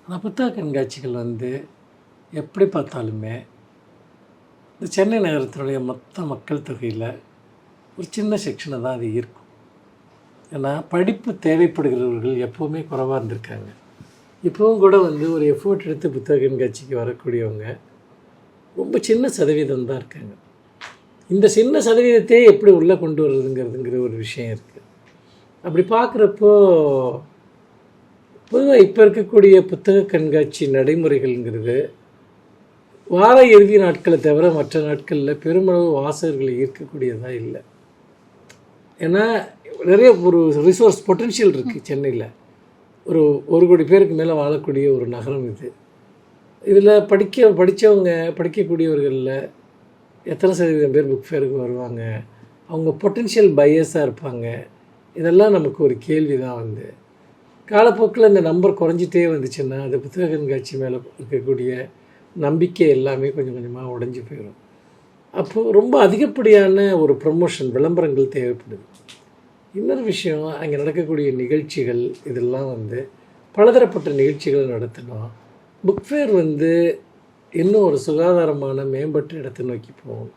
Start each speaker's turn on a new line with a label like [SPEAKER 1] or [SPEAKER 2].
[SPEAKER 1] அந்த புத்தக கண்காட்சிகள் எப்படி பார்த்தாலுமே இந்த சென்னை நகரத்தினுடைய மொத்த மக்கள் தொகையில் ஒரு சின்ன செக்ஷனை தான் அது இருக்கும். ஏன்னா படிப்பு தேவைப்படுகிறவர்கள் எப்போவுமே குறைவாக இருந்திருக்காங்க. இப்போவும் கூட ஒரு எஃபோர்ட் எடுத்து புத்தக கண்காட்சிக்கு வரக்கூடியவங்க ரொம்ப சின்ன சதவீதம் தான் இருக்காங்க. இந்த சின்ன சதவீதத்தையே எப்படி உள்ளே கொண்டு வர்றதுங்கிற ஒரு விஷயம் இருக்குது. அப்படி பார்க்குறப்போ பொதுவாக இப்போ இருக்கக்கூடிய புத்தக கண்காட்சி நடைமுறைகள்ங்கிறது வார இறுதி நாட்களை தவிர மற்ற நாட்களில் பெருமளவு வாசகர்களை ஈர்க்கக்கூடியதாக இல்லை. ஏன்னா நிறைய ஒரு ரிசோர்ஸ் பொட்டென்ஷியல் இருக்குது சென்னையில். ஒரு 1 கோடி பேருக்கு மேலே வாழக்கூடிய ஒரு நகரம் இது. இதில் படிக்கக்கூடியவர்களில் எத்தனை சதவீதம் பேர் புக் ஃபேருக்கு வருவாங்க, அவங்க பொட்டென்ஷியல் பையஸாக இருப்பாங்க, இதெல்லாம் நமக்கு ஒரு கேள்வி தான். காலப்போக்கில் இந்த நம்பர் குறைஞ்சிட்டே வந்துச்சுன்னா அது புத்தக கண்காட்சி மேலே இருக்கக்கூடிய நம்பிக்கை எல்லாமே கொஞ்சம் கொஞ்சமாக உடைஞ்சி போயிடும். அப்போது ரொம்ப அதிகப்படியான ஒரு ப்ரமோஷன், விளம்பரங்கள் தேவைப்படுது. இன்னொரு விஷயம், அங்கே நடக்கக்கூடிய நிகழ்ச்சிகள் இதெல்லாம் பலதரப்பட்ட நிகழ்ச்சிகளை நடத்தணும். புக் ஃபேர் இன்னும் ஒரு சுகாதாரமான மேம்பட்ட இடத்தை நோக்கி போகும்.